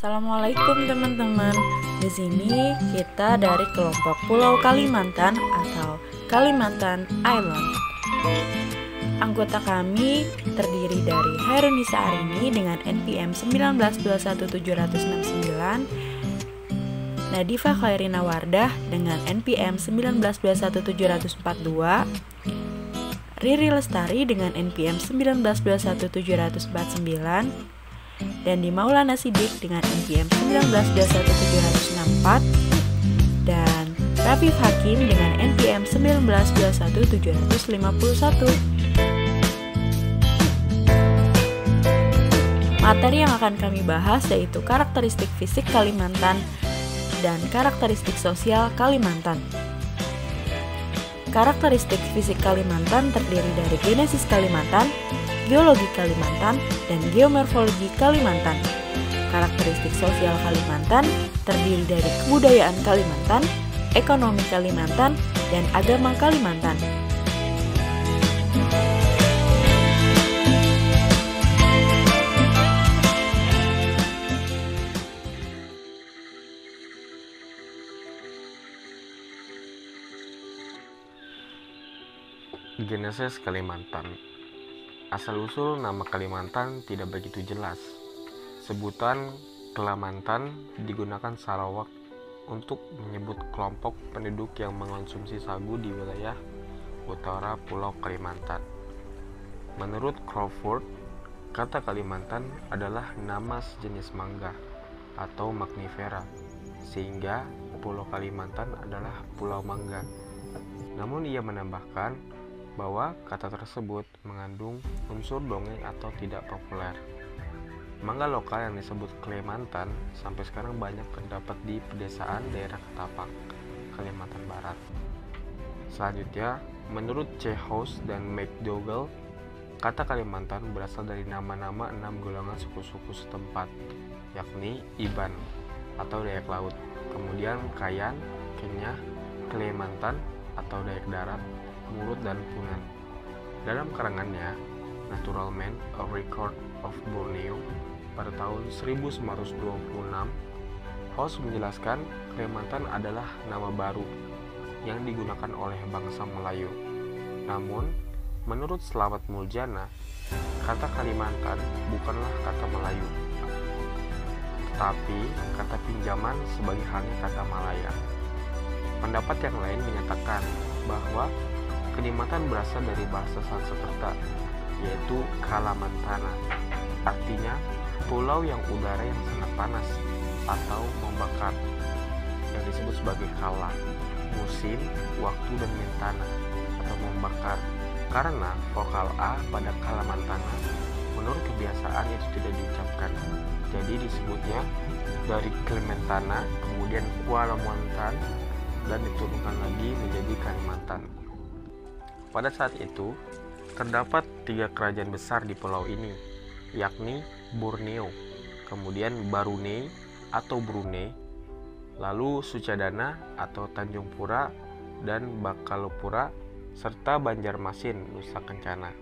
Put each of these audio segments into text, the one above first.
Assalamualaikum teman-teman. Di sini kita dari kelompok Pulau Kalimantan atau Kalimantan Island. Anggota kami terdiri dari Herunisa Arini dengan NPM 1921769, Nadifa Khairina Wardah dengan NPM 1921742, Riri Lestari dengan NPM 1921749, dan di Maulana Sidik dengan NPM 1921764, dan Rafif Hakim dengan NPM 1921751. Materi yang akan kami bahas yaitu karakteristik fisik Kalimantan dan karakteristik sosial Kalimantan. Karakteristik fisik Kalimantan terdiri dari genesis Kalimantan, geologi Kalimantan, dan geomorfologi Kalimantan. Karakteristik sosial Kalimantan terdiri dari kebudayaan Kalimantan, ekonomi Kalimantan, dan agama Kalimantan. Genesis Kalimantan. Asal-usul nama Kalimantan tidak begitu jelas. Sebutan Kelamantan digunakan Sarawak untuk menyebut kelompok penduduk yang mengonsumsi sagu di wilayah utara Pulau Kalimantan. Menurut Crawford, kata Kalimantan adalah nama sejenis mangga atau magnifera, sehingga Pulau Kalimantan adalah Pulau Mangga. Namun ia menambahkan bahwa kata tersebut mengandung unsur dongeng atau tidak populer. Mangga lokal yang disebut Klemantan sampai sekarang banyak terdapat di pedesaan daerah Ketapang, Kalimantan Barat. Selanjutnya, menurut C. House dan McDougall, kata Kalimantan berasal dari nama-nama 6 golongan suku-suku setempat, yakni Iban atau Dayak Laut, kemudian Kayan, Kenyah, Klemantan atau Dayak Darat, Murut, dan Punan. Dalam karangannya Natural Man, A Record of Borneo pada tahun 1926, House menjelaskan Kalimantan adalah nama baru yang digunakan oleh bangsa Melayu. Namun, menurut Slamet Muljana, kata Kalimantan bukanlah kata Melayu, tetapi kata pinjaman sebagai halnya kata Malaya. Pendapat yang lain menyatakan bahwa Kalimantan berasal dari bahasa Sanskerta, yaitu Kalamantana, artinya pulau yang udara yang sangat panas atau membakar, yang disebut sebagai kala, musim, waktu, dan mentana atau membakar, karena vokal A pada Kalamantana menurut kebiasaan itu tidak diucapkan, jadi disebutnya dari Kalimantan, kemudian Kualamantan, dan diturunkan lagi menjadi Kalimantan. Pada saat itu, terdapat 3 kerajaan besar di pulau ini, yakni Borneo, kemudian Brunei atau Brunei, lalu Sucadana atau Tanjung Pura dan Bakalupura, serta Banjarmasin, Nusa Kencana.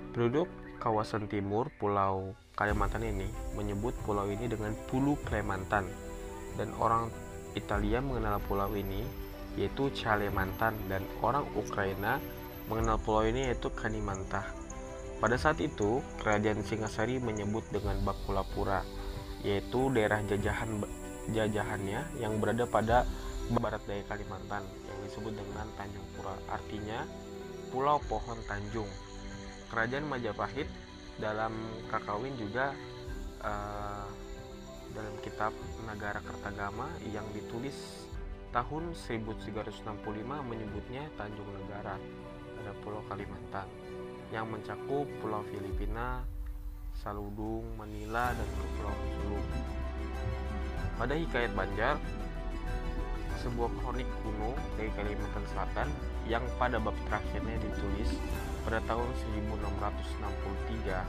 Penduduk kawasan timur Pulau Kalimantan ini menyebut pulau ini dengan Pulau Klemantan, dan orang Italia mengenal pulau ini yaitu Chalemantan, dan orang Ukraina mengenal pulau ini yaitu Kanimantah. Pada saat itu, kerajaan Singasari menyebut dengan Bakulapura, yaitu daerah jajahannya yang berada pada barat daya Kalimantan, yang disebut dengan Tanjung Pura, artinya Pulau Pohon Tanjung. Kerajaan Majapahit dalam Kakawin juga dalam kitab Nagara Kertagama yang ditulis tahun 1365 menyebutnya Tanjung Negara pada Pulau Kalimantan yang mencakup Pulau Filipina, Saludung, Manila, dan Pulau Sulu. Pada Hikayat Banjar, sebuah kronik kuno dari Kalimantan Selatan yang pada bab terakhirnya ditulis pada tahun 1663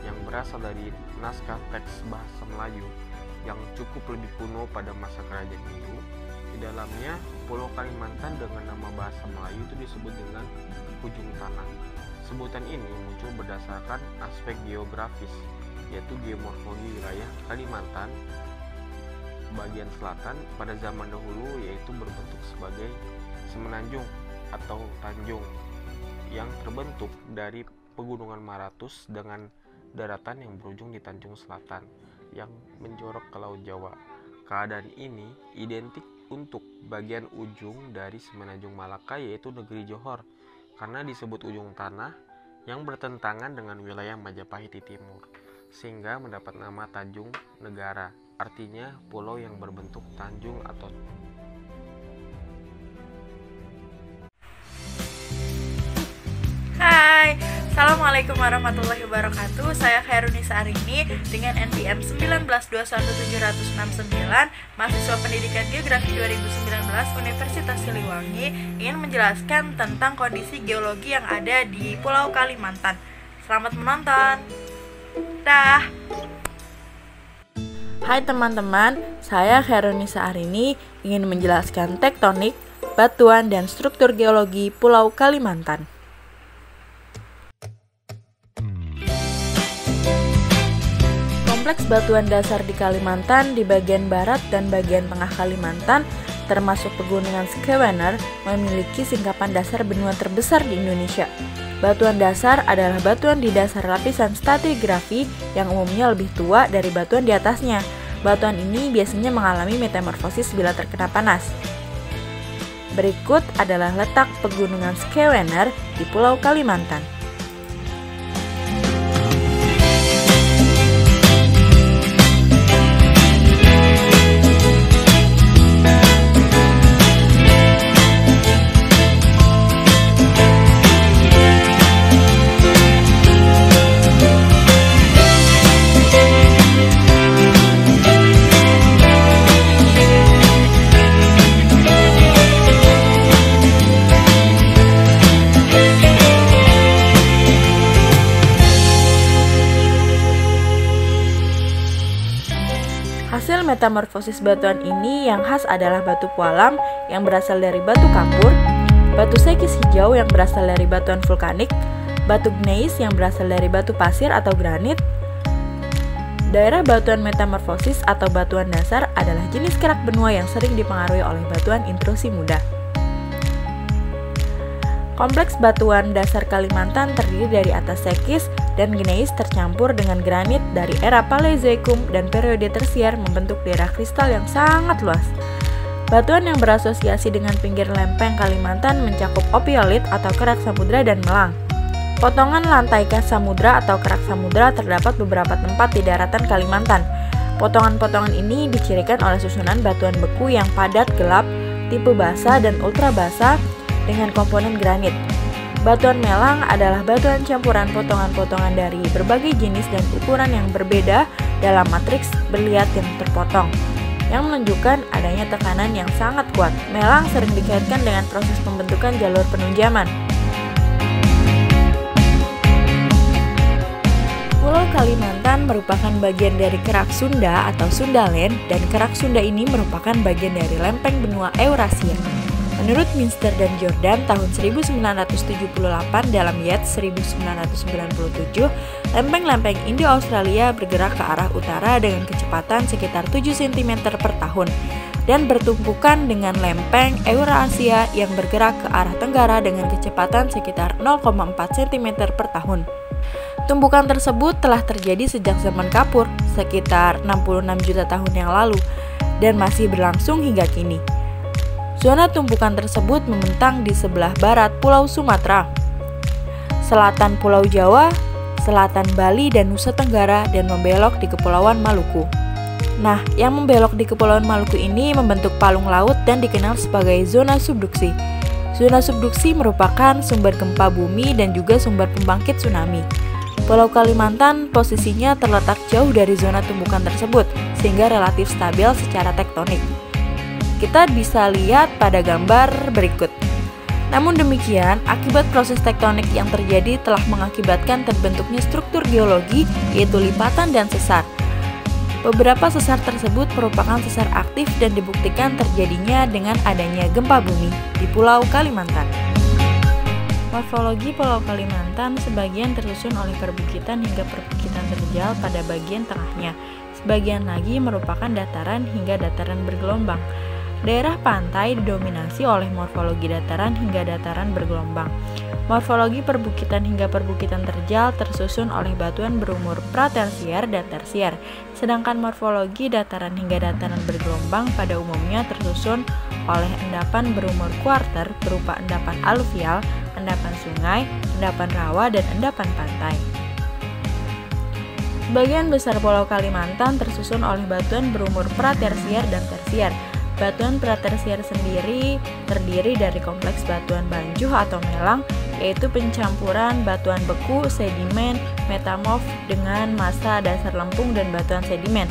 yang berasal dari naskah teks bahasa Melayu yang cukup lebih kuno pada masa kerajaan Hindu. Di dalamnya, Pulau Kalimantan dengan nama bahasa Melayu itu disebut dengan Ujung Tanah. Sebutan ini muncul berdasarkan aspek geografis, yaitu geomorfologi wilayah Kalimantan bagian selatan pada zaman dahulu yaitu berbentuk sebagai semenanjung atau tanjung yang terbentuk dari pegunungan Maratus dengan daratan yang berujung di Tanjung Selatan yang menjorok ke Laut Jawa. Keadaan ini identik untuk bagian ujung dari semenanjung Malaka yaitu negeri Johor karena disebut ujung tanah yang bertentangan dengan wilayah Majapahit di timur, sehingga mendapat nama Tanjung Negara, artinya pulau yang berbentuk tanjung atau. Hai, Assalamualaikum warahmatullahi wabarakatuh. Saya Khairunisa Arini dengan NPM 1921769, mahasiswa Pendidikan Geografi 2019 Universitas Siliwangi, ingin menjelaskan tentang kondisi geologi yang ada di Pulau Kalimantan. Selamat menonton. Dah. Hai teman-teman, saya Khairunisa Arini ingin menjelaskan tektonik, batuan, dan struktur geologi Pulau Kalimantan. Kompleks batuan dasar di Kalimantan di bagian barat dan bagian tengah Kalimantan, termasuk pegunungan Skewener, memiliki singkapan dasar benua terbesar di Indonesia. Batuan dasar adalah batuan di dasar lapisan stratigrafi yang umumnya lebih tua dari batuan di atasnya. Batuan ini biasanya mengalami metamorfosis bila terkena panas. Berikut adalah letak pegunungan Skewener di Pulau Kalimantan. Hasil metamorfosis batuan ini yang khas adalah batu pualam yang berasal dari batu kapur, batu sekis hijau yang berasal dari batuan vulkanik, batu gneis yang berasal dari batu pasir atau granit. Daerah batuan metamorfosis atau batuan dasar adalah jenis kerak benua yang sering dipengaruhi oleh batuan intrusi muda. Kompleks batuan dasar Kalimantan terdiri dari atas sekis dan gneis tercampur dengan granit dari era Paleozoikum dan periode tersier membentuk daerah kristal yang sangat luas. Batuan yang berasosiasi dengan pinggir lempeng Kalimantan mencakup opiolit atau kerak samudra dan melang. Potongan lantai kas samudra atau kerak samudra terdapat beberapa tempat di daratan Kalimantan. Potongan-potongan ini dicirikan oleh susunan batuan beku yang padat gelap, tipe basa dan ultra basa dengan komponen granit. Batuan melang adalah batuan campuran potongan-potongan dari berbagai jenis dan ukuran yang berbeda dalam matriks berliat yang terpotong, yang menunjukkan adanya tekanan yang sangat kuat. Melang sering dikaitkan dengan proses pembentukan jalur penunjaman. Pulau Kalimantan merupakan bagian dari kerak Sunda atau Sundaland, dan kerak Sunda ini merupakan bagian dari lempeng benua Eurasia. Menurut Minster dan Jordan tahun 1978 dalam Yates 1997, lempeng-lempeng Indo-Australia bergerak ke arah utara dengan kecepatan sekitar 7 cm per tahun dan bertumpukan dengan lempeng Eurasia yang bergerak ke arah tenggara dengan kecepatan sekitar 0,4 cm per tahun. Tumpukan tersebut telah terjadi sejak zaman Kapur, sekitar 66 juta tahun yang lalu, dan masih berlangsung hingga kini. Zona tumpukan tersebut membentang di sebelah barat Pulau Sumatera, selatan Pulau Jawa, selatan Bali dan Nusa Tenggara, dan membelok di Kepulauan Maluku. Nah, yang membelok di Kepulauan Maluku ini membentuk palung laut dan dikenal sebagai zona subduksi. Zona subduksi merupakan sumber gempa bumi dan juga sumber pembangkit tsunami. Pulau Kalimantan posisinya terletak jauh dari zona tumpukan tersebut, sehingga relatif stabil secara tektonik. Kita bisa lihat pada gambar berikut. Namun demikian, akibat proses tektonik yang terjadi telah mengakibatkan terbentuknya struktur geologi, yaitu lipatan dan sesar. Beberapa sesar tersebut merupakan sesar aktif dan dibuktikan terjadinya dengan adanya gempa bumi di Pulau Kalimantan. Morfologi Pulau Kalimantan sebagian tersusun oleh perbukitan hingga perbukitan terjal pada bagian tengahnya. sebagian lagi merupakan dataran hingga dataran bergelombang. Daerah pantai didominasi oleh morfologi dataran hingga dataran bergelombang. Morfologi perbukitan hingga perbukitan terjal tersusun oleh batuan berumur pratersier dan tersier, sedangkan morfologi dataran hingga dataran bergelombang pada umumnya tersusun oleh endapan berumur kuarter berupa endapan aluvial, endapan sungai, endapan rawa, dan endapan pantai. Sebagian besar Pulau Kalimantan tersusun oleh batuan berumur pratersier dan tersier. Batuan pratersier sendiri terdiri dari kompleks batuan banjuh atau melang, yaitu pencampuran batuan beku, sedimen, metamorf dengan massa dasar lempung dan batuan sedimen.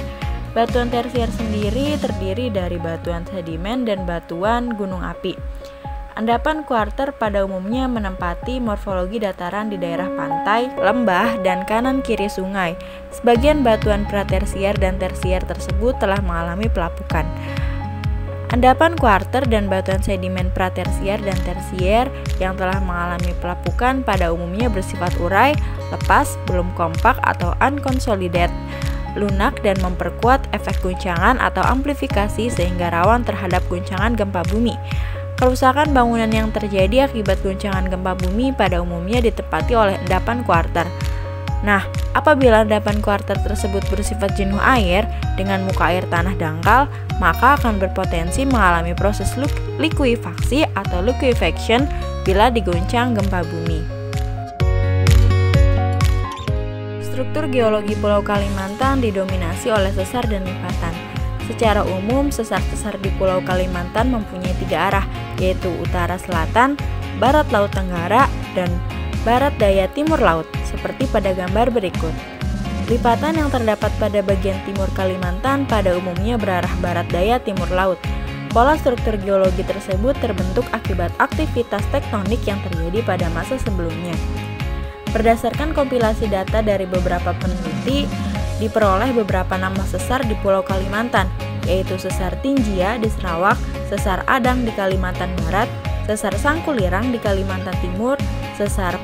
Batuan tersier sendiri terdiri dari batuan sedimen dan batuan gunung api. Endapan kuarter pada umumnya menempati morfologi dataran di daerah pantai, lembah, dan kanan kiri sungai. Sebagian batuan pratersier dan tersier tersebut telah mengalami pelapukan. Endapan kuarter dan batuan sedimen pratersier dan tersier yang telah mengalami pelapukan pada umumnya bersifat urai, lepas, belum kompak atau unconsolidated, lunak dan memperkuat efek guncangan atau amplifikasi sehingga rawan terhadap guncangan gempa bumi. Kerusakan bangunan yang terjadi akibat guncangan gempa bumi pada umumnya ditempati oleh endapan kuarter. Nah, apabila endapan kuarter tersebut bersifat jenuh air dengan muka air tanah dangkal, maka akan berpotensi mengalami proses likuifaksi atau liquefaction bila diguncang gempa bumi. Struktur geologi Pulau Kalimantan didominasi oleh sesar dan lipatan. Secara umum, sesar-sesar di Pulau Kalimantan mempunyai 3 arah, yaitu utara-selatan, barat-laut tenggara, dan barat-daya timur laut, seperti pada gambar berikut. Lipatan yang terdapat pada bagian timur Kalimantan pada umumnya berarah barat daya timur laut. Pola struktur geologi tersebut terbentuk akibat aktivitas tektonik yang terjadi pada masa sebelumnya. Berdasarkan kompilasi data dari beberapa peneliti, diperoleh beberapa nama sesar di Pulau Kalimantan, yaitu Sesar Tinjia di Sarawak, Sesar Adang di Kalimantan Barat, Sesar Sangkulirang di Kalimantan Timur, Sesar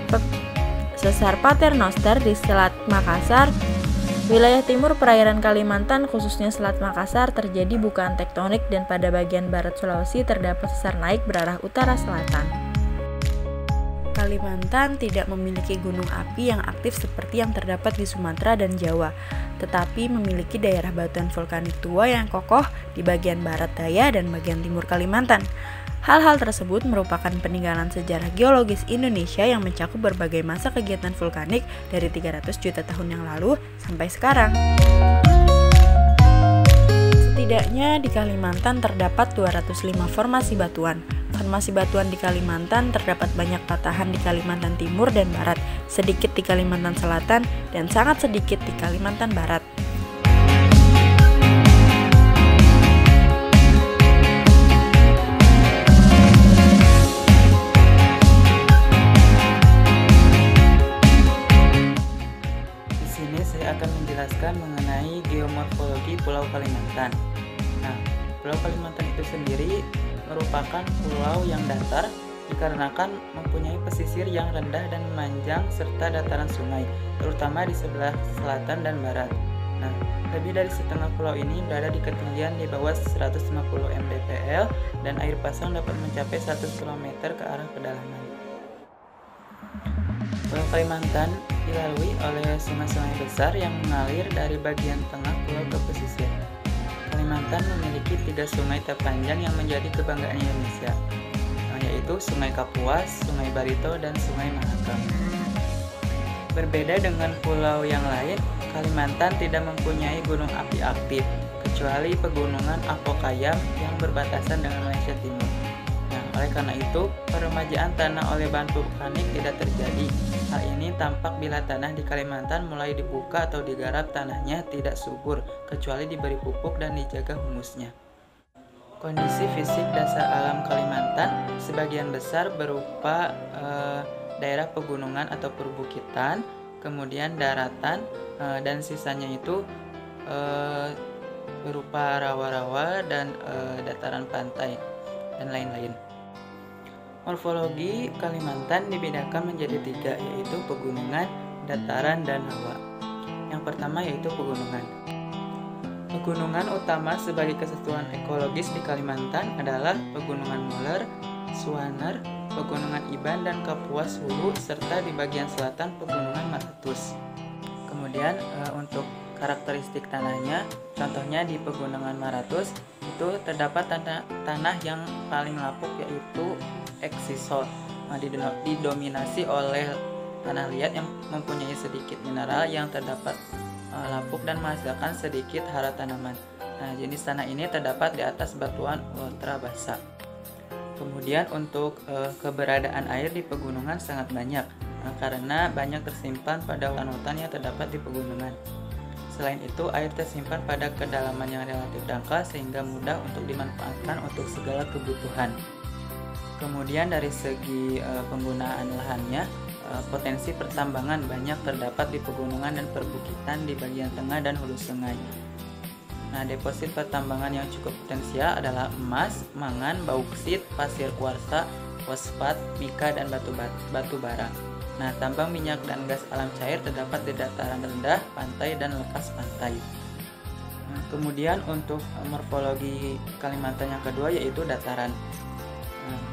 Paternoster di Selat Makassar. Wilayah timur perairan Kalimantan, khususnya Selat Makassar, terjadi bukaan tektonik dan pada bagian barat Sulawesi terdapat sesar naik berarah utara-selatan. Kalimantan tidak memiliki gunung api yang aktif seperti yang terdapat di Sumatera dan Jawa, tetapi memiliki daerah batuan vulkanik tua yang kokoh di bagian barat daya dan bagian timur Kalimantan. Hal-hal tersebut merupakan peninggalan sejarah geologis Indonesia yang mencakup berbagai masa kegiatan vulkanik dari 300 juta tahun yang lalu sampai sekarang. Setidaknya di Kalimantan terdapat 205 formasi batuan. Formasi batuan di Kalimantan terdapat banyak patahan di Kalimantan Timur dan Barat, sedikit di Kalimantan Selatan, dan sangat sedikit di Kalimantan Barat. Saya akan menjelaskan mengenai geomorfologi Pulau Kalimantan. Nah, Pulau Kalimantan itu sendiri merupakan pulau yang datar dikarenakan mempunyai pesisir yang rendah dan memanjang serta dataran sungai, terutama di sebelah selatan dan barat. Nah, lebih dari setengah pulau ini berada di ketinggian di bawah 150 mdpl dan air pasang dapat mencapai 1 km ke arah pedalaman. Pulau Kalimantan dilalui oleh sungai-sungai besar yang mengalir dari bagian tengah pulau ke pesisir. Kalimantan memiliki 3 sungai terpanjang yang menjadi kebanggaan Indonesia, yaitu Sungai Kapuas, Sungai Barito, dan Sungai Mahakam. Berbeda dengan pulau yang lain, Kalimantan tidak mempunyai gunung api aktif, kecuali pegunungan Apokayam yang berbatasan dengan Malaysia Timur. Oleh karena itu, peremajaan tanah oleh bahan vulkanik tidak terjadi. Hal ini tampak bila tanah di Kalimantan mulai dibuka atau digarap, tanahnya tidak subur, kecuali diberi pupuk dan dijaga humusnya. Kondisi fisik dasar alam Kalimantan sebagian besar berupa daerah pegunungan atau perbukitan, kemudian daratan, dan sisanya itu berupa rawa-rawa dan dataran pantai, dan lain-lain. Morfologi Kalimantan dibedakan menjadi 3, yaitu pegunungan, dataran, dan rawa. Yang pertama yaitu pegunungan. Pegunungan utama sebagai kesatuan ekologis di Kalimantan adalah Pegunungan Muller, Suwaner, Pegunungan Iban dan Kapuas Hulu, serta di bagian selatan Pegunungan Maratus. Kemudian untuk karakteristik tanahnya, contohnya di Pegunungan Maratus itu terdapat tanah yang paling lapuk yaitu eksisol, didominasi oleh tanah liat yang mempunyai sedikit mineral yang terdapat lapuk dan menghasilkan sedikit hara tanaman. Nah, jenis tanah ini terdapat di atas batuan ultra basah. Kemudian untuk keberadaan air di pegunungan sangat banyak, karena banyak tersimpan pada hutan-hutan yang terdapat di pegunungan. Selain itu, air tersimpan pada kedalaman yang relatif dangkal sehingga mudah untuk dimanfaatkan untuk segala kebutuhan. Kemudian dari segi penggunaan lahannya, potensi pertambangan banyak terdapat di pegunungan dan perbukitan di bagian tengah dan hulu sungai. Nah, deposit pertambangan yang cukup potensial adalah emas, mangan, bauksit, pasir kuarsa, fosfat, mika, dan batu bara. Nah, tambang minyak dan gas alam cair terdapat di dataran rendah, pantai, dan lepas pantai. Kemudian untuk morfologi Kalimantan yang kedua yaitu dataran.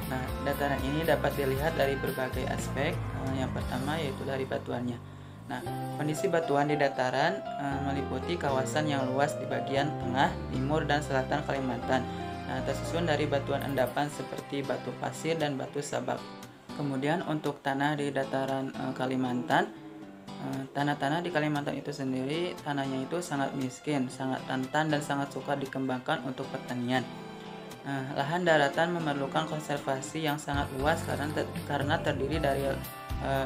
Nah, dataran ini dapat dilihat dari berbagai aspek. Yang pertama yaitu dari batuannya. Nah, kondisi batuan di dataran meliputi kawasan yang luas di bagian tengah, timur, dan selatan Kalimantan. Nah, tersusun dari batuan endapan seperti batu pasir dan batu sabak. Kemudian untuk tanah di dataran Kalimantan, tanah-tanah di Kalimantan itu sendiri, tanahnya itu sangat miskin, sangat rentan, dan sangat suka dikembangkan untuk pertanian. Lahan daratan memerlukan konservasi yang sangat luas karena terdiri dari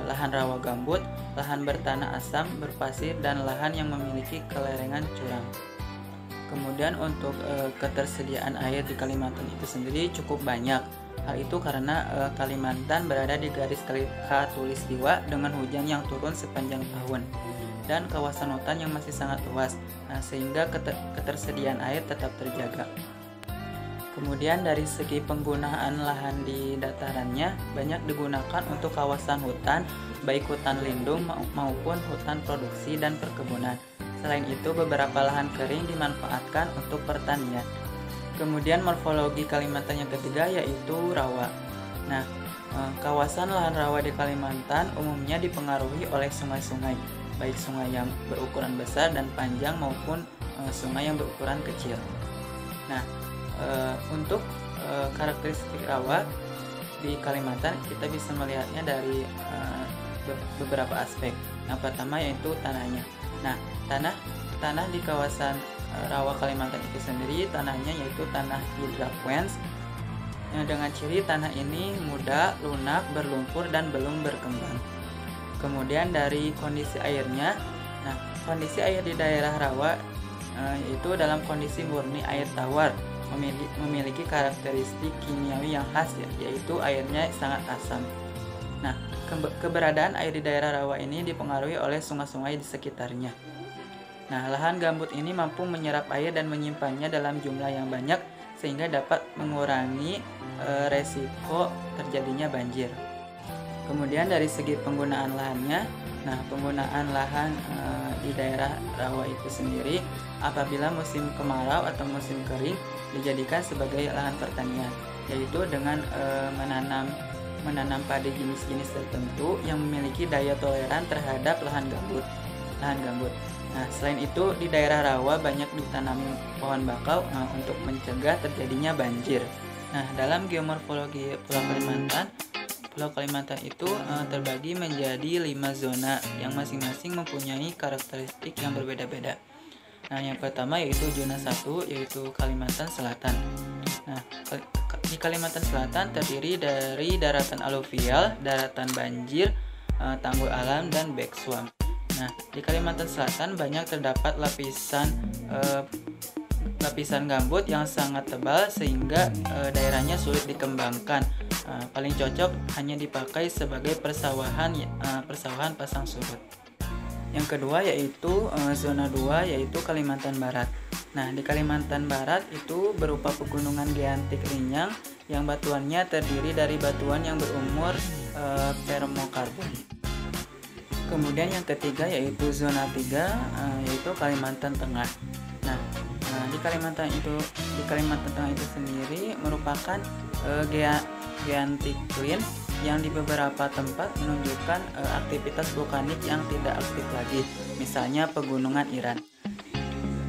lahan rawa gambut, lahan bertanah asam, berpasir, dan lahan yang memiliki kelerengan curam. Kemudian untuk ketersediaan air di Kalimantan itu sendiri cukup banyak. Hal itu karena Kalimantan berada di garis khatulistiwa dengan hujan yang turun sepanjang tahun dan kawasan hutan yang masih sangat luas, sehingga ketersediaan air tetap terjaga. Kemudian dari segi penggunaan lahan di datarannya banyak digunakan untuk kawasan hutan, baik hutan lindung maupun hutan produksi dan perkebunan. Selain itu, beberapa lahan kering dimanfaatkan untuk pertanian. Kemudian morfologi Kalimantan yang ketiga yaitu rawa. Nah, kawasan lahan rawa di Kalimantan umumnya dipengaruhi oleh sungai-sungai, baik sungai yang berukuran besar dan panjang maupun sungai yang berukuran kecil. Nah, untuk karakteristik rawa di Kalimantan kita bisa melihatnya dari beberapa aspek. Yang pertama yaitu tanahnya. Nah, tanah di kawasan rawa Kalimantan itu sendiri tanahnya yaitu tanah hydraquens dengan ciri tanah ini muda, lunak, berlumpur, dan belum berkembang. Kemudian dari kondisi airnya, nah kondisi air di daerah rawa yaitu dalam kondisi murni air tawar, memiliki karakteristik kimiawi yang khas yaitu airnya sangat asam. Nah, keberadaan air di daerah rawa ini dipengaruhi oleh sungai-sungai di sekitarnya. Nah, lahan gambut ini mampu menyerap air dan menyimpannya dalam jumlah yang banyak sehingga dapat mengurangi resiko terjadinya banjir. Kemudian dari segi penggunaan lahannya, nah penggunaan lahan di daerah rawa itu sendiri apabila musim kemarau atau musim kering dijadikan sebagai lahan pertanian, yaitu dengan menanam padi jenis-jenis tertentu yang memiliki daya toleran terhadap lahan gambut. Nah, selain itu di daerah rawa banyak ditanami pohon bakau untuk mencegah terjadinya banjir. Nah, dalam geomorfologi Pulau Kalimantan itu terbagi menjadi 5 zona yang masing-masing mempunyai karakteristik yang berbeda-beda. Nah, yang pertama yaitu zona 1 yaitu Kalimantan Selatan. Nah, di Kalimantan Selatan terdiri dari daratan aluvial, daratan banjir, tanggul alam, dan back swamp. Nah, di Kalimantan Selatan banyak terdapat lapisan gambut yang sangat tebal sehingga daerahnya sulit dikembangkan. Paling cocok hanya dipakai sebagai persawahan pasang surut. Yang kedua yaitu zona 2 yaitu Kalimantan Barat. Nah, di Kalimantan Barat itu berupa pegunungan geantik rinyang yang batuannya terdiri dari batuan yang berumur termokarbon. Kemudian yang ketiga yaitu zona 3 yaitu Kalimantan Tengah. Nah, Kalimantan Tengah itu sendiri merupakan geantikline yang di beberapa tempat menunjukkan aktivitas vulkanik yang tidak aktif lagi, misalnya pegunungan Iran.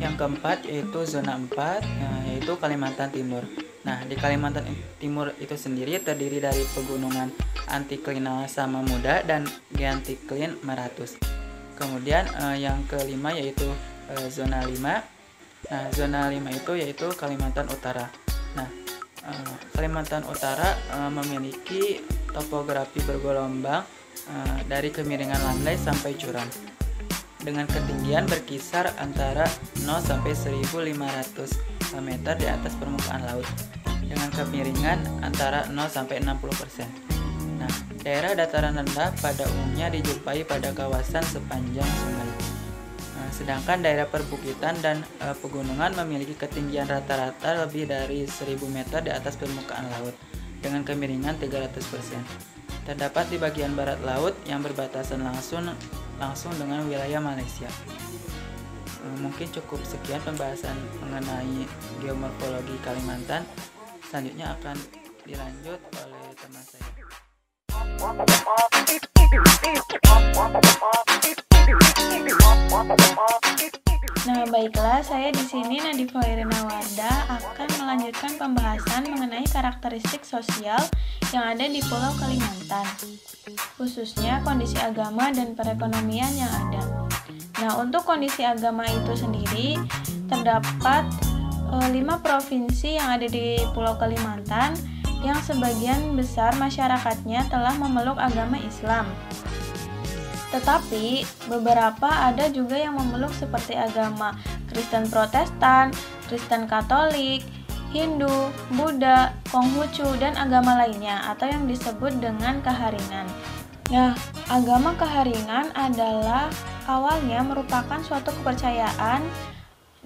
Yang keempat yaitu zona 4, yaitu Kalimantan Timur. Nah, di Kalimantan Timur itu sendiri terdiri dari pegunungan antiklinal Samamuda dan geantikline Meratus. Kemudian yang kelima yaitu zona 5. Nah, zona 5 itu yaitu Kalimantan Utara. Nah, Kalimantan Utara memiliki topografi bergelombang dari kemiringan landai sampai curam, dengan ketinggian berkisar antara 0 sampai 1.500 meter di atas permukaan laut, dengan kemiringan antara 0 sampai 60%. Nah, daerah dataran rendah pada umumnya dijumpai pada kawasan sepanjang sungai. Sedangkan daerah perbukitan dan pegunungan memiliki ketinggian rata-rata lebih dari 1.000 meter di atas permukaan laut, dengan kemiringan 300%. Terdapat di bagian barat laut yang berbatasan langsung dengan wilayah Malaysia. Mungkin cukup sekian pembahasan mengenai geomorfologi Kalimantan. Selanjutnya akan dilanjut oleh teman saya. Nah, baiklah, saya di sini Nadifa Irina Warda akan melanjutkan pembahasan mengenai karakteristik sosial yang ada di Pulau Kalimantan, khususnya kondisi agama dan perekonomian yang ada. Nah, untuk kondisi agama itu sendiri, terdapat 5 provinsi yang ada di Pulau Kalimantan yang sebagian besar masyarakatnya telah memeluk agama Islam. Tetapi beberapa ada juga yang memeluk seperti agama Kristen Protestan, Kristen Katolik, Hindu, Buddha, Konghucu, dan agama lainnya atau yang disebut dengan Keharingan. Nah, agama Keharingan adalah awalnya merupakan suatu kepercayaan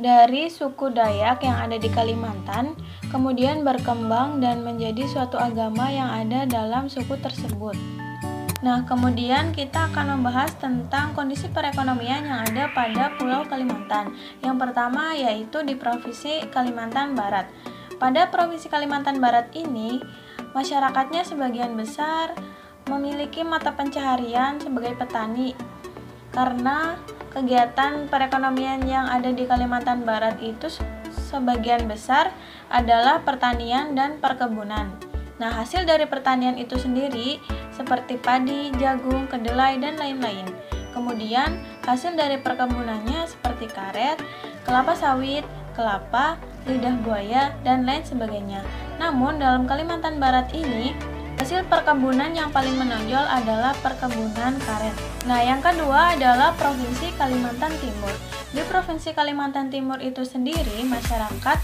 dari suku Dayak yang ada di Kalimantan, kemudian berkembang dan menjadi suatu agama yang ada dalam suku tersebut. Nah, kemudian kita akan membahas tentang kondisi perekonomian yang ada pada Pulau Kalimantan. Yang pertama yaitu di Provinsi Kalimantan Barat. Pada Provinsi Kalimantan Barat ini, masyarakatnya sebagian besar memiliki mata pencaharian sebagai petani. Karena kegiatan perekonomian yang ada di Kalimantan Barat itu sebagian besar adalah pertanian dan perkebunan. Nah, hasil dari pertanian itu sendiri seperti padi, jagung, kedelai, dan lain-lain. Kemudian, hasil dari perkebunannya seperti karet, kelapa sawit, kelapa, lidah buaya, dan lain sebagainya. Namun, dalam Kalimantan Barat ini, hasil perkebunan yang paling menonjol adalah perkebunan karet. Nah, yang kedua adalah Provinsi Kalimantan Timur. Di Provinsi Kalimantan Timur itu sendiri, masyarakat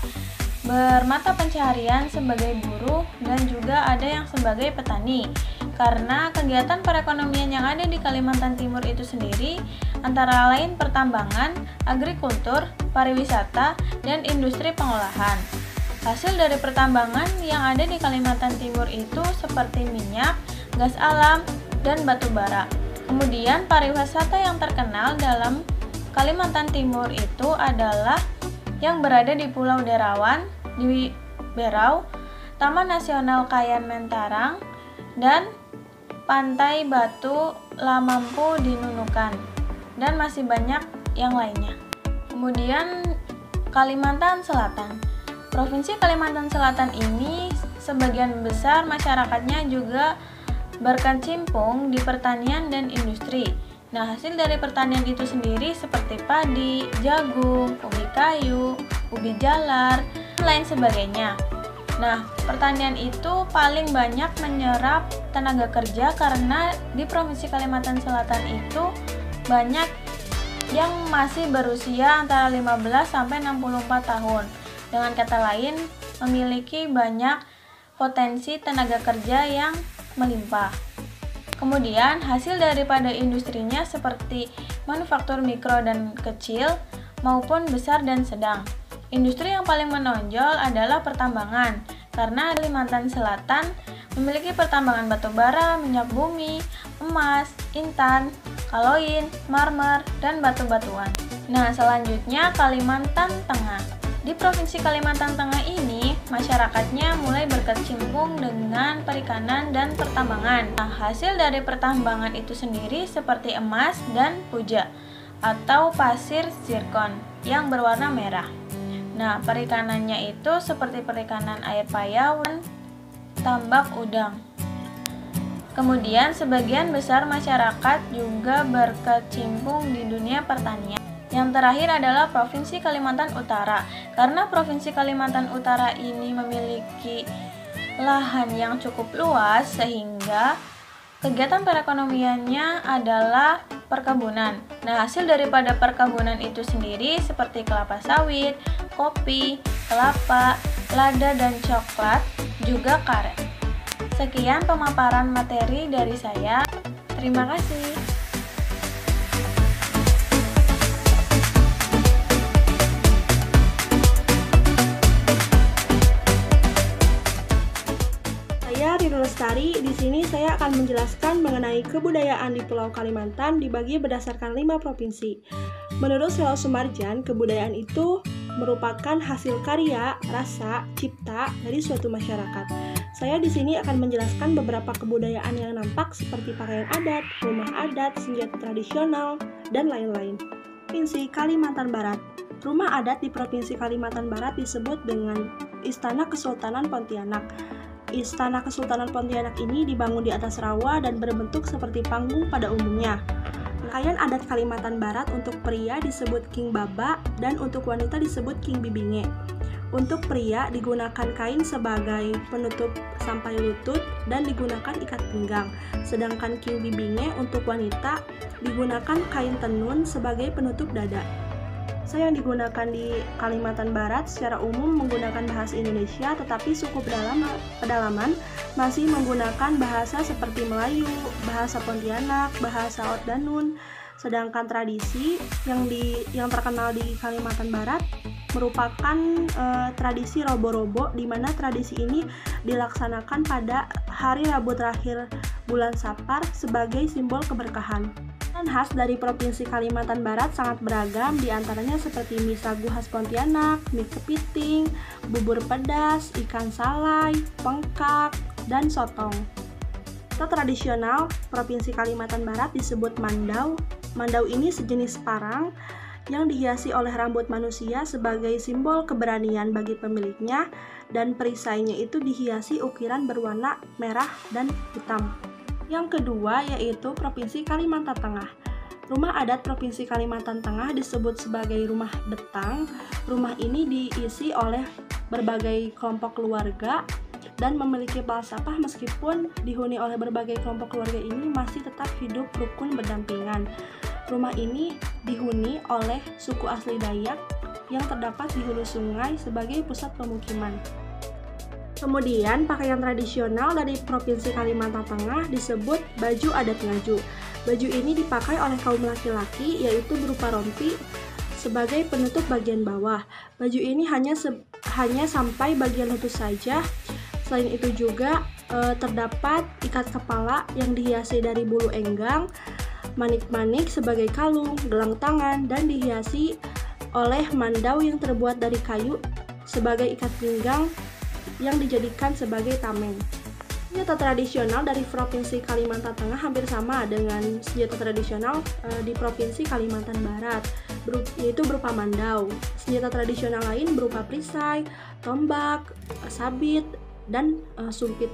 bermata pencaharian sebagai buruh dan juga ada yang sebagai petani. Karena kegiatan perekonomian yang ada di Kalimantan Timur itu sendiri antara lain pertambangan, agrikultur, pariwisata, dan industri pengolahan. Hasil dari pertambangan yang ada di Kalimantan Timur itu seperti minyak, gas alam, dan batu bara. Kemudian pariwisata yang terkenal dalam Kalimantan Timur itu adalah yang berada di Pulau Derawan, di Berau, Taman Nasional Kayan Mentarang, dan Pantai Batu Lamampu di Nunukan, dan masih banyak yang lainnya. Kemudian Kalimantan Selatan. Provinsi Kalimantan Selatan ini sebagian besar masyarakatnya juga berkecimpung di pertanian dan industri. Nah, hasil dari pertanian itu sendiri seperti padi, jagung, ubi kayu, ubi jalar, dan lain sebagainya. Nah, pertanian itu paling banyak menyerap tenaga kerja karena di Provinsi Kalimantan Selatan itu banyak yang masih berusia antara 15 sampai 64 tahun. Dengan kata lain, memiliki banyak potensi tenaga kerja yang melimpah. Kemudian, hasil daripada industrinya seperti manufaktur mikro dan kecil maupun besar dan sedang. Industri yang paling menonjol adalah pertambangan, karena Kalimantan Selatan memiliki pertambangan batu bara, minyak bumi, emas, intan, kaloin, marmer, dan batu-batuan. Nah, selanjutnya Kalimantan Tengah. Di Provinsi Kalimantan Tengah ini, masyarakatnya mulai berkecimpung dengan perikanan dan pertambangan. Nah, hasil dari pertambangan itu sendiri seperti emas dan puja atau pasir zirkon yang berwarna merah. Nah, perikanannya itu seperti perikanan air payau dan tambak udang. Kemudian, sebagian besar masyarakat juga berkecimpung di dunia pertanian. Yang terakhir adalah Provinsi Kalimantan Utara. Karena Provinsi Kalimantan Utara ini memiliki lahan yang cukup luas sehingga kegiatan perekonomiannya adalah perkebunan. Nah, hasil daripada perkebunan itu sendiri seperti kelapa sawit, kopi, kelapa, lada dan coklat, juga karet. Sekian pemaparan materi dari saya. Terima kasih. Ridho Lestari. Di sini saya akan menjelaskan mengenai kebudayaan di Pulau Kalimantan dibagi berdasarkan 5 provinsi. Menurut Selo Sumarjan, kebudayaan itu merupakan hasil karya, rasa, cipta dari suatu masyarakat. Saya di sini akan menjelaskan beberapa kebudayaan yang nampak seperti pakaian adat, rumah adat, senjata tradisional, dan lain-lain. Provinsi Kalimantan Barat. Rumah adat di Provinsi Kalimantan Barat disebut dengan Istana Kesultanan Pontianak. Istana Kesultanan Pontianak ini dibangun di atas rawa dan berbentuk seperti panggung pada umumnya. Pakaian adat Kalimantan Barat untuk pria disebut King Baba dan untuk wanita disebut King Bibinge. Untuk pria digunakan kain sebagai penutup sampai lutut dan digunakan ikat pinggang. Sedangkan King Bibinge untuk wanita digunakan kain tenun sebagai penutup dada. Yang digunakan di Kalimantan Barat secara umum menggunakan bahasa Indonesia, tetapi suku pedalaman masih menggunakan bahasa seperti Melayu, bahasa Pontianak, bahasa Oddanun. Sedangkan tradisi yang terkenal di Kalimantan Barat merupakan tradisi robo-robo, di mana tradisi ini dilaksanakan pada hari Rabu terakhir bulan Sapar sebagai simbol keberkahan. Makanan khas dari Provinsi Kalimantan Barat sangat beragam, diantaranya seperti mie sagu khas Pontianak, mie kepiting, bubur pedas, ikan salai, pengkak, dan sotong. Atau tradisional Provinsi Kalimantan Barat disebut mandau. Mandau ini sejenis parang yang dihiasi oleh rambut manusia sebagai simbol keberanian bagi pemiliknya, dan perisainya itu dihiasi ukiran berwarna merah dan hitam. Yang kedua yaitu Provinsi Kalimantan Tengah. Rumah adat Provinsi Kalimantan Tengah disebut sebagai rumah betang. Rumah ini diisi oleh berbagai kelompok keluarga dan memiliki falsafah, meskipun dihuni oleh berbagai kelompok keluarga ini masih tetap hidup rukun berdampingan. Rumah ini dihuni oleh suku asli Dayak yang terdapat di hulu sungai sebagai pusat pemukiman. Kemudian pakaian tradisional dari Provinsi Kalimantan Tengah disebut baju adat Ngaju. Baju ini dipakai oleh kaum laki-laki, yaitu berupa rompi sebagai penutup bagian bawah. Baju ini hanya sampai bagian lutut saja. Selain itu juga terdapat ikat kepala yang dihiasi dari bulu enggang, manik-manik sebagai kalung, gelang tangan, dan dihiasi oleh mandau yang terbuat dari kayu sebagai ikat pinggang yang dijadikan sebagai tameng. Senjata tradisional dari Provinsi Kalimantan Tengah hampir sama dengan senjata tradisional di Provinsi Kalimantan Barat, yaitu berupa mandau. Senjata tradisional lain berupa perisai, tombak, sabit, dan sumpit.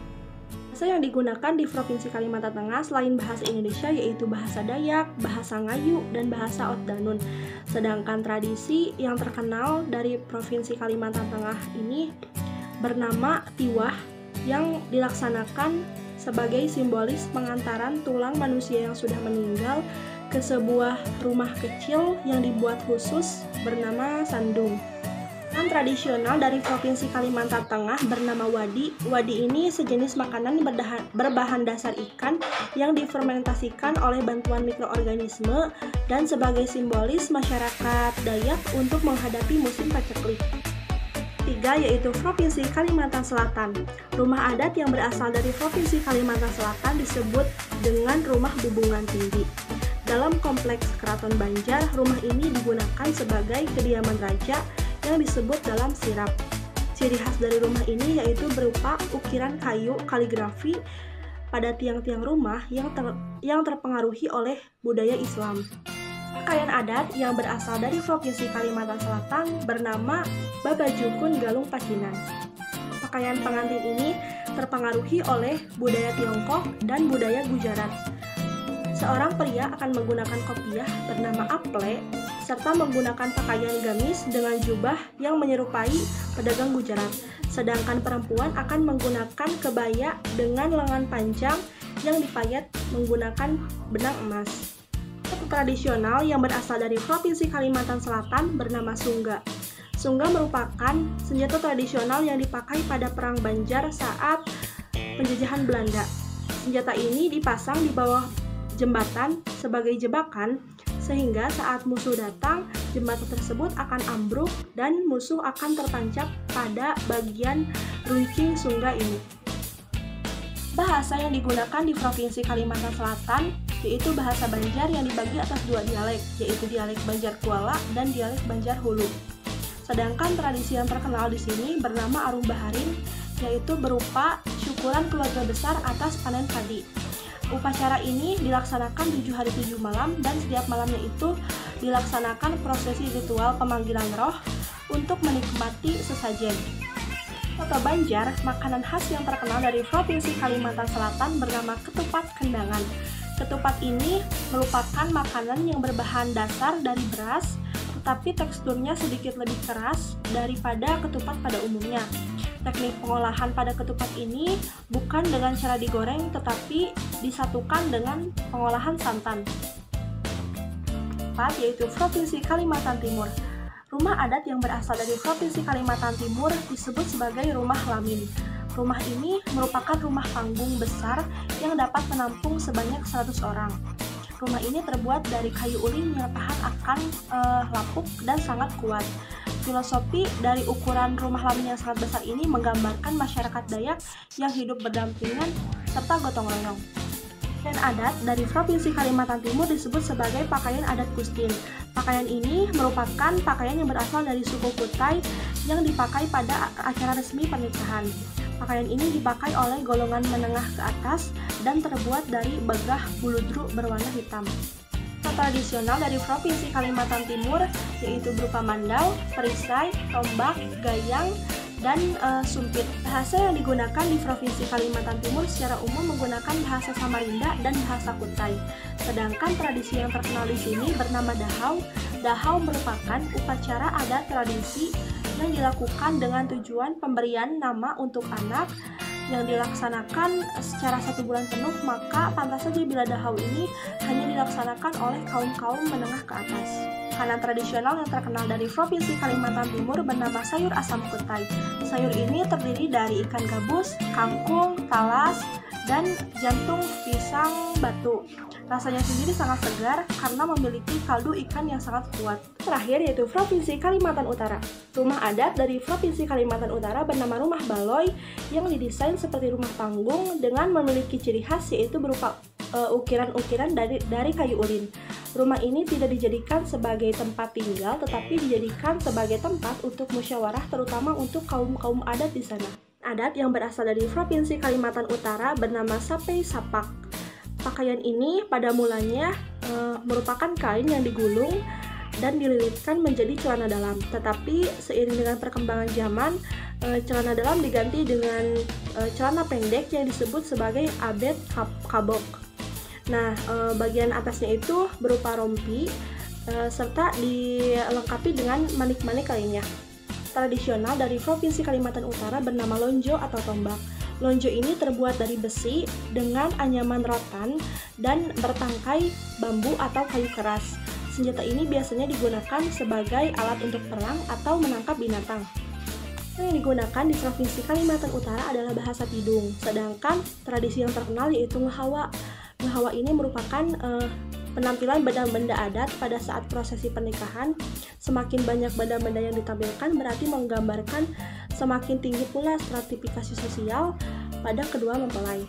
Bahasa yang digunakan di Provinsi Kalimantan Tengah selain bahasa Indonesia yaitu bahasa Dayak, bahasa Ngayu, dan bahasa Oddanun. Sedangkan tradisi yang terkenal dari Provinsi Kalimantan Tengah ini bernama tiwah, yang dilaksanakan sebagai simbolis pengantaran tulang manusia yang sudah meninggal ke sebuah rumah kecil yang dibuat khusus bernama sandung. Makanan tradisional dari Provinsi Kalimantan Tengah bernama wadi. Wadi ini sejenis makanan berbahan dasar ikan yang difermentasikan oleh bantuan mikroorganisme dan sebagai simbolis masyarakat Dayak untuk menghadapi musim paceklik. Ketiga yaitu Provinsi Kalimantan Selatan. Rumah adat yang berasal dari Provinsi Kalimantan Selatan disebut dengan rumah bubungan tinggi. Dalam kompleks Keraton Banjar, rumah ini digunakan sebagai kediaman raja yang disebut dalam sirap. Ciri khas dari rumah ini yaitu berupa ukiran kayu kaligrafi pada tiang-tiang rumah yang terpengaruhi oleh budaya Islam. Pakaian adat yang berasal dari Provinsi Kalimantan Selatan bernama Babajukun Galung Pacinan. Pakaian pengantin ini terpengaruhi oleh budaya Tiongkok dan budaya Gujarat. Seorang pria akan menggunakan kopiah bernama aple serta menggunakan pakaian gamis dengan jubah yang menyerupai pedagang Gujarat. Sedangkan perempuan akan menggunakan kebaya dengan lengan panjang yang dipayat menggunakan benang emas. Tradisional yang berasal dari Provinsi Kalimantan Selatan bernama sungga. Sungga merupakan senjata tradisional yang dipakai pada Perang Banjar saat penjajahan Belanda. Senjata ini dipasang di bawah jembatan sebagai jebakan, sehingga saat musuh datang, jembatan tersebut akan ambruk dan musuh akan tertancap pada bagian runcing sungga ini. Bahasa yang digunakan di Provinsi Kalimantan Selatan yaitu bahasa Banjar yang dibagi atas dua dialek, yaitu dialek Banjar Kuala dan dialek Banjar Hulu. Sedangkan tradisi yang terkenal di sini bernama Arung Baharin, yaitu berupa syukuran keluarga besar atas panen padi. Upacara ini dilaksanakan 7 hari 7 malam dan setiap malamnya itu dilaksanakan prosesi ritual pemanggilan roh untuk menikmati sesajen. Soto Banjar, makanan khas yang terkenal dari Provinsi Kalimantan Selatan bernama ketupat kendangan. Ketupat ini merupakan makanan yang berbahan dasar dari beras, tetapi teksturnya sedikit lebih keras daripada ketupat pada umumnya. Teknik pengolahan pada ketupat ini bukan dengan cara digoreng, tetapi disatukan dengan pengolahan santan. Yaitu Provinsi Kalimantan Timur. Rumah adat yang berasal dari Provinsi Kalimantan Timur disebut sebagai rumah lamin. Rumah ini merupakan rumah panggung besar yang dapat menampung sebanyak 100 orang. Rumah ini terbuat dari kayu ulin yang tahan akan lapuk dan sangat kuat. Filosofi dari ukuran rumah lamin yang sangat besar ini menggambarkan masyarakat Dayak yang hidup berdampingan serta gotong royong. Pakaian adat dari Provinsi Kalimantan Timur disebut sebagai pakaian adat Kustin. Pakaian ini merupakan pakaian yang berasal dari suku Kutai yang dipakai pada acara resmi pernikahan. Pakaian ini dipakai oleh golongan menengah ke atas dan terbuat dari begah buludru berwarna hitam. Tradisional dari Provinsi Kalimantan Timur yaitu berupa mandau, perisai, tombak, gayang, dan sumpit. Bahasa yang digunakan di Provinsi Kalimantan Timur secara umum menggunakan bahasa Samarinda dan bahasa Kutai. Sedangkan tradisi yang terkenal di sini bernama dahau. Dahau merupakan upacara adat tradisi yang dilakukan dengan tujuan pemberian nama untuk anak yang dilaksanakan secara 1 bulan penuh, maka pantas saja bila dahau ini hanya dilaksanakan oleh kaum-kaum menengah ke atas. Makanan tradisional yang terkenal dari Provinsi Kalimantan Timur bernama sayur asam kutai. Sayur ini terdiri dari ikan gabus, kangkung, talas, dan jantung pisang batu. Rasanya sendiri sangat segar karena memiliki kaldu ikan yang sangat kuat. Terakhir yaitu Provinsi Kalimantan Utara. Rumah adat dari Provinsi Kalimantan Utara bernama Rumah Baloy yang didesain seperti rumah panggung dengan memiliki ciri khas yaitu berupa ukiran-ukiran dari kayu ulin. Rumah ini tidak dijadikan sebagai tempat tinggal tetapi dijadikan sebagai tempat untuk musyawarah terutama untuk kaum-kaum adat di sana. Adat yang berasal dari Provinsi Kalimantan Utara bernama Sapei Sapak. Pakaian ini pada mulanya merupakan kain yang digulung dan dililitkan menjadi celana dalam. Tetapi seiring dengan perkembangan zaman, celana dalam diganti dengan celana pendek yang disebut sebagai abet kabok. Nah, bagian atasnya itu berupa rompi serta dilengkapi dengan manik-manik lainnya. Tradisional dari Provinsi Kalimantan Utara bernama lonjo atau tombak. Lonjo ini terbuat dari besi dengan anyaman rotan dan bertangkai bambu atau kayu keras. Senjata ini biasanya digunakan sebagai alat untuk perang atau menangkap binatang. Yang digunakan di Provinsi Kalimantan Utara adalah bahasa Tidung, sedangkan tradisi yang terkenal yaitu ngehawa. Ngehawa ini merupakan penampilan benda-benda adat pada saat prosesi pernikahan. Semakin banyak benda-benda yang ditampilkan berarti menggambarkan semakin tinggi pula stratifikasi sosial pada kedua mempelai.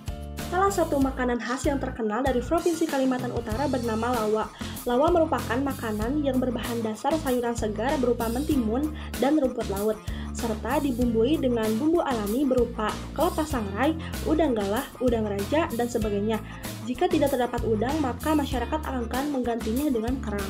Salah satu makanan khas yang terkenal dari Provinsi Kalimantan Utara bernama lawa. Lawa merupakan makanan yang berbahan dasar sayuran segar berupa mentimun dan rumput laut, serta dibumbui dengan bumbu alami berupa kelapa sangrai, udang galah, udang raja, dan sebagainya. Jika tidak terdapat udang, maka masyarakat akan menggantinya dengan kerang.